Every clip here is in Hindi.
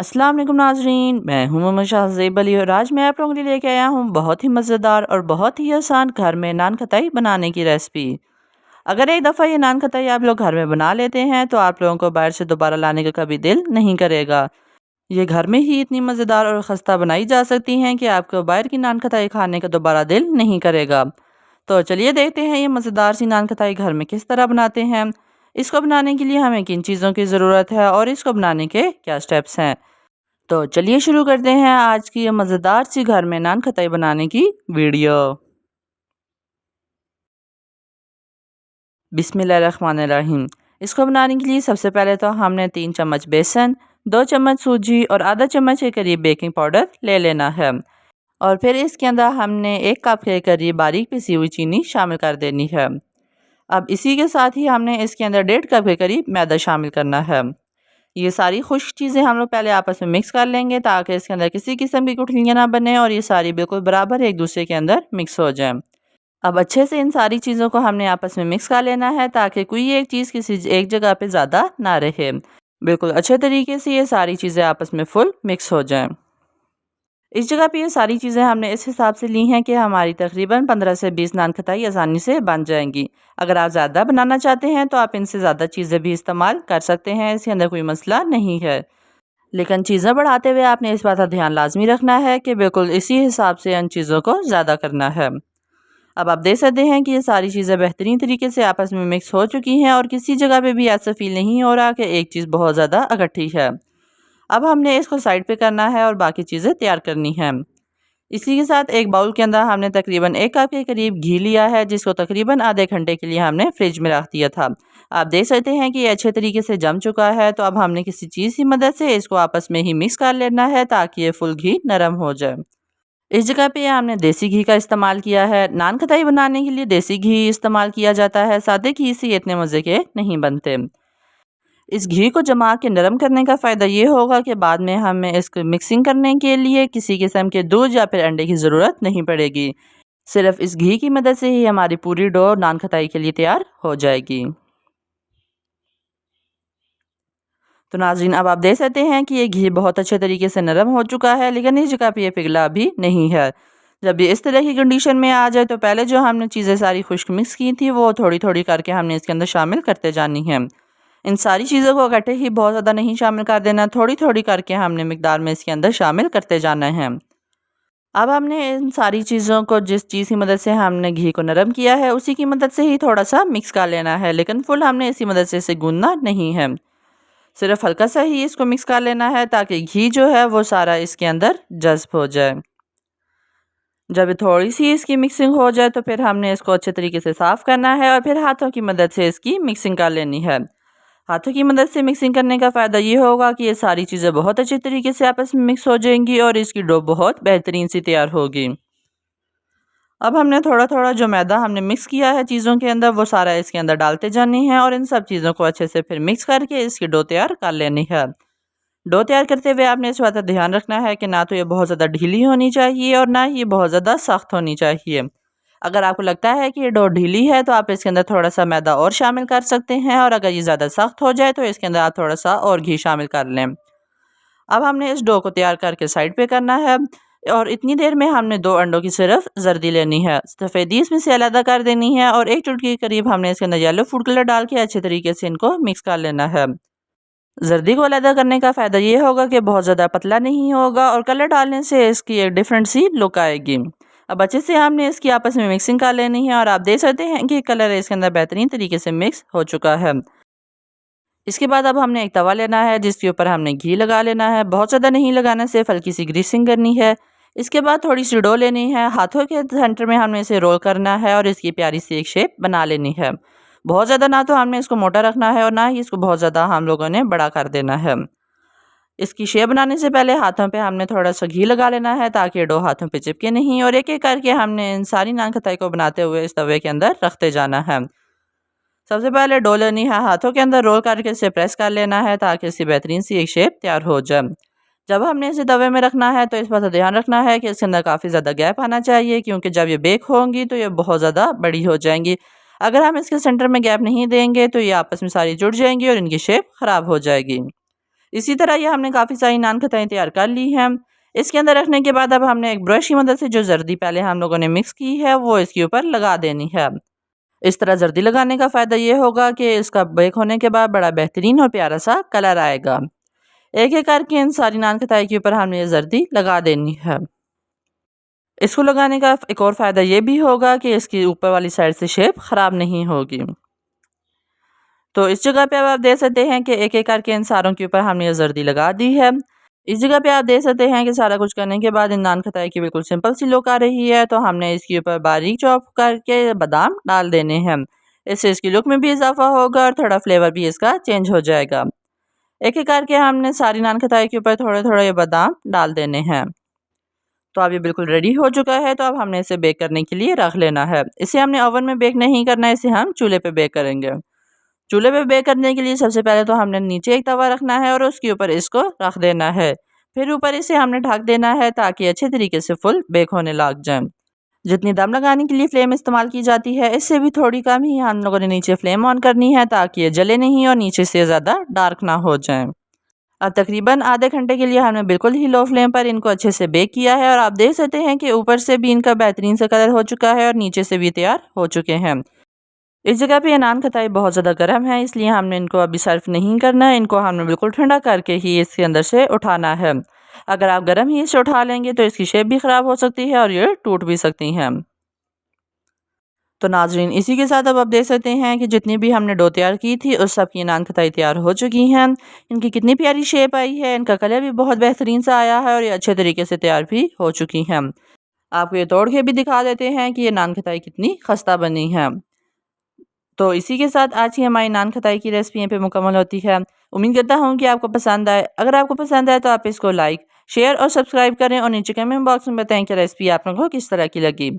अस्सलाम वालेकुम नाजरीन, मैं हूं मोहम्मद शाहज़ेब अली और आज मैं आप लोगों के लिए लेके आया हूं बहुत ही मज़ेदार और बहुत ही आसान घर में नान खटाई बनाने की रेसिपी। अगर एक दफ़ा ये नान खटाई आप लोग घर में बना लेते हैं तो आप लोगों को बाहर से दोबारा लाने का कभी दिल नहीं करेगा। ये घर में ही इतनी मज़ेदार और ख़स्ता बनाई जा सकती हैं कि आपको बाहर की नान खटाई खाने का दोबारा दिल नहीं करेगा। तो चलिए देखते हैं ये मज़ेदार सी नान खटाई घर में किस तरह बनाते हैं। इसको बनाने के लिए हमें किन चीज़ों की ज़रूरत है और इसको बनाने के क्या स्टेप्स हैं। तो चलिए शुरू करते हैं आज की ये मज़ेदार सी घर में नान खटाई बनाने की वीडियो। बिस्मिल्लाहिर्रहमानिर्रहीम। इसको बनाने के लिए सबसे पहले तो हमने 3 चम्मच बेसन, 2 चम्मच सूजी और आधा चम्मच के करीब बेकिंग पाउडर ले लेना है। और फिर इसके अंदर हमने 1 कप के करीब बारीक पिसी हुई चीनी शामिल कर देनी है। अब इसी के साथ ही हमने इसके अंदर 1.5 कप के करीब मैदा शामिल करना है। ये सारी खुश्क चीज़ें हम लोग पहले आपस में मिक्स कर लेंगे ताकि इसके अंदर किसी किस्म की गुठलियाँ ना बने और ये सारी बिल्कुल बराबर एक दूसरे के अंदर मिक्स हो जाएं। अब अच्छे से इन सारी चीज़ों को हमने आपस में मिक्स कर लेना है ताकि कोई एक चीज़ किसी एक जगह पे ज़्यादा ना रहे। बिल्कुल अच्छे तरीके से ये सारी चीज़ें आपस में फुल मिक्स हो जाएं। इस जगह पे ये सारी चीज़ें हमने इस हिसाब से ली हैं कि हमारी तकरीबन 15 से 20 नान खटाई आसानी से बन जाएंगी। अगर आप ज़्यादा बनाना चाहते हैं तो आप इनसे ज़्यादा चीज़ें भी इस्तेमाल कर सकते हैं, इसके अंदर कोई मसला नहीं है। लेकिन चीज़ें बढ़ाते हुए आपने इस बात का ध्यान लाजमी रखना है कि बिल्कुल इसी हिसाब से इन चीज़ों को ज़्यादा करना है। अब आप देख सकते हैं कि ये सारी चीज़ें बेहतरीन तरीके से आपस में मिक्स हो चुकी हैं और किसी जगह पे भी ऐसा फील नहीं हो रहा कि एक चीज़ बहुत ज़्यादा इकट्ठी है। अब हमने इसको साइड पे करना है और बाकी चीज़ें तैयार करनी है। इसी के साथ एक बाउल के अंदर हमने तकरीबन 1 कप के करीब घी लिया है जिसको तकरीबन आधे घंटे के लिए हमने फ्रिज में रख दिया था। आप देख सकते हैं कि ये अच्छे तरीके से जम चुका है। तो अब हमने किसी चीज़ की मदद से इसको आपस में ही मिक्स कर लेना है ताकि ये फुल घी नरम हो जाए। इस जगह पे हमने देसी घी का इस्तेमाल किया है। नान खटाई बनाने के लिए देसी घी इस्तेमाल किया जाता है, सादे घी से इतने मज़े के नहीं बनते। इस घी को जमा के नरम करने का फ़ायदा ये होगा कि बाद में हमें इसको मिक्सिंग करने के लिए किसी किस्म के दूध या फिर अंडे की ज़रूरत नहीं पड़ेगी। सिर्फ इस घी की मदद से ही हमारी पूरी डो नान खटाई के लिए तैयार हो जाएगी। तो नाज़रीन, अब आप देख सकते हैं कि ये घी बहुत अच्छे तरीके से नरम हो चुका है, लेकिन इस जगह पे ये पिघला भी नहीं है। जब ये इस तरह की कंडीशन में आ जाए तो पहले जो हमने चीज़ें सारी खुश्क मिक्स की थी वो थोड़ी थोड़ी करके हमने इसके अंदर शामिल करते जानी है। इन सारी चीज़ों को इकट्ठे ही बहुत ज़्यादा नहीं शामिल कर देना, थोड़ी थोड़ी करके हमने मिकदार में इसके अंदर शामिल करते जाना है। अब हमने इन सारी चीज़ों को जिस चीज़ की मदद से हमने घी को नरम किया है उसी की मदद से ही थोड़ा सा मिक्स कर लेना है, लेकिन फुल हमने इसी मदद से इसे गूंदना नहीं है। सिर्फ हल्का सा ही इसको मिक्स कर लेना है ताकि घी जो है वो सारा इसके अंदर जज़्ब हो जाए। जब ये थोड़ी सी इसकी मिक्सिंग हो जाए तो फिर हमने इसको अच्छे तरीके से साफ़ करना है और फिर हाथों की मदद से इसकी मिक्सिंग कर लेनी है। हाथों की मदद से मिक्सिंग करने का फ़ायदा ये होगा कि ये सारी चीज़ें बहुत अच्छे तरीके से आपस में मिक्स हो जाएंगी और इसकी डो बहुत बेहतरीन सी तैयार होगी। अब हमने थोड़ा थोड़ा जो मैदा हमने मिक्स किया है चीज़ों के अंदर वो सारा इसके अंदर डालते जानी है और इन सब चीज़ों को अच्छे से फिर मिक्स करके इसकी डो तैयार कर लेनी है। डो तैयार करते हुए आपने इस बात का ध्यान रखना है कि ना तो ये बहुत ज़्यादा ढीली होनी चाहिए और ना ही ये बहुत ज़्यादा सख्त होनी चाहिए। अगर आपको लगता है कि ये डो ढीली है तो आप इसके अंदर थोड़ा सा मैदा और शामिल कर सकते हैं और अगर ये ज़्यादा सख्त हो जाए तो इसके अंदर आप थोड़ा सा और घी शामिल कर लें। अब हमने इस डो को तैयार करके साइड पे करना है और इतनी देर में हमने 2 अंडों की सिर्फ जर्दी लेनी है, सफ़ेदी इसमें से अलग कर देनी है और 1 चुटकी के करीब हमने इसके अंदर येलो फूड कलर डाल के अच्छे तरीके से इनको मिक्स कर लेना है। जर्दी को अलग करने का फ़ायदा ये होगा कि बहुत ज़्यादा पतला नहीं होगा और कलर डालने से इसकी एक डिफरेंट सी लुक आएगी। अब अच्छे से हमने इसकी आपस में मिक्सिंग कर लेनी है और आप देख सकते हैं कि कलर इसके अंदर बेहतरीन तरीके से मिक्स हो चुका है। इसके बाद अब हमने एक तवा लेना है जिसके ऊपर हमने घी लगा लेना है। बहुत ज़्यादा नहीं लगाना, सिर्फ हल्की सी ग्रीसिंग करनी है। इसके बाद थोड़ी सी डो लेनी है, हाथों के सेंटर में हमने इसे रोल करना है और इसकी प्यारी सी एक शेप बना लेनी है। बहुत ज़्यादा ना तो हमने इसको मोटा रखना है और ना ही इसको बहुत ज़्यादा हम लोगों ने बड़ा कर देना है। इसकी शेप बनाने से पहले हाथों पे हमने थोड़ा सा घी लगा लेना है ताकि ये डो हाथों पे चिपके नहीं और एक एक करके हमने इन सारी नान खटाई को बनाते हुए इस तवे के अंदर रखते जाना है। सबसे पहले डो लेनी है, हाथों के अंदर रोल करके इसे प्रेस कर लेना है ताकि इसकी बेहतरीन सी एक शेप तैयार हो जाए। जब हमने इसे तवे में रखना है तो इस बात का ध्यान रखना है कि इसके अंदर काफ़ी ज़्यादा गैप आना चाहिए क्योंकि जब ये बेक होंगी तो ये बहुत ज़्यादा बड़ी हो जाएंगी। अगर हम इसके सेंटर में गैप नहीं देंगे तो ये आपस में सारी जुड़ जाएंगी और इनकी शेप ख़राब हो जाएगी। इसी तरह ये हमने काफ़ी सारी नान खताएँ तैयार कर ली हैं। इसके अंदर रखने के बाद अब हमने एक ब्रश की मदद से जो जर्दी पहले हम लोगों ने मिक्स की है वो इसके ऊपर लगा देनी है। इस तरह जर्दी लगाने का फ़ायदा ये होगा कि इसका बेक होने के बाद बड़ा बेहतरीन और प्यारा सा कलर आएगा। एक एक करके इन सारी नान खताई के ऊपर हमने ये जर्दी लगा देनी है। इसको लगाने का एक और फ़ायदा ये भी होगा कि इसकी ऊपर वाली साइड से शेप ख़राब नहीं होगी। तो इस जगह पे अब आप देख सकते हैं कि एक एक करके इन सारों के ऊपर हमने ये जर्दी लगा दी है। इस जगह पे आप देख सकते हैं कि सारा कुछ करने के बाद इन नान खताई की बिल्कुल सिंपल सी लुक आ रही है। तो हमने इसके ऊपर बारीक चॉप करके बादाम डाल देने हैं। इससे इसकी लुक में भी इजाफा होगा और थोड़ा फ्लेवर भी इसका चेंज हो जाएगा। एक एक करके हमने सारी नान खताई के ऊपर थोड़े थोड़े ये बादाम डाल देने हैं। तो अब ये बिल्कुल रेडी हो चुका है। तो अब हमने इसे बेक करने के लिए रख लेना है। इसे हमने ओवन में बेक नहीं करना है, इसे हम चूल्हे पे बेक करेंगे। चूल्हे पे बेक करने के लिए सबसे पहले तो हमने नीचे एक तवा रखना है और उसके ऊपर इसको रख देना है। फिर ऊपर इसे हमने ढक देना है ताकि अच्छे तरीके से फुल बेक होने लग जाए। जितनी दम लगाने के लिए फ्लेम इस्तेमाल की जाती है इससे भी थोड़ी कम ही हम लोगों ने नीचे फ्लेम ऑन करनी है ताकि ये जले नहीं और नीचे से ज़्यादा डार्क ना हो जाए। अब तकरीबन आधे घंटे के लिए हमने बिल्कुल ही लो फ्लेम पर इनको अच्छे से बेक किया है और आप देख सकते हैं कि ऊपर से भी इनका बेहतरीन सा कलर हो चुका है और नीचे से भी तैयार हो चुके हैं। इस जगह पे ये नान खताई बहुत ज़्यादा गर्म है, इसलिए हमने इनको अभी सर्व नहीं करना है। इनको हमने बिल्कुल ठंडा करके ही इसके अंदर से उठाना है। अगर आप गर्म ही इसे उठा लेंगे तो इसकी शेप भी ख़राब हो सकती है और ये टूट भी सकती हैं। तो नाज़रीन, इसी के साथ अब आप देख सकते हैं कि जितनी भी हमने डो तैयार की थी उस सब की नान खताई तैयार हो चुकी हैं। इनकी कितनी प्यारी शेप आई है, इनका कलर भी बहुत बेहतरीन सा आया है और ये अच्छे तरीके से तैयार भी हो चुकी हैं। आपको ये तोड़ के भी दिखा देते हैं कि ये नान खताई कितनी खस्ता बनी है। तो इसी के साथ आज की हमारी नान खताई की रेसिपी यहाँ पे मुकम्मल होती है। उम्मीद करता हूँ कि आपको पसंद आए। अगर आपको पसंद आए तो आप इसको लाइक, शेयर और सब्सक्राइब करें और नीचे कमेंट बॉक्स में बताएं कि रेसिपी आप लोगों को किस तरह की लगी।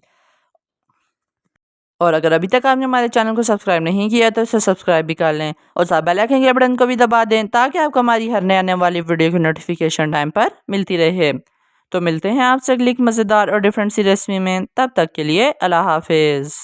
और अगर अभी तक आपने हमारे चैनल को सब्सक्राइब नहीं किया तो इसे सब्सक्राइब भी कर लें और साथ बेल आइकन के बटन को भी दबा दें ताकि आपको हमारी हर नए आने वाली वीडियो की नोटिफिकेशन टाइम पर मिलती रहे। तो मिलते हैं आपसे अगली मज़ेदार और डिफरेंट सी रेसिपी में। तब तक के लिए अल्लाह हाफिज़।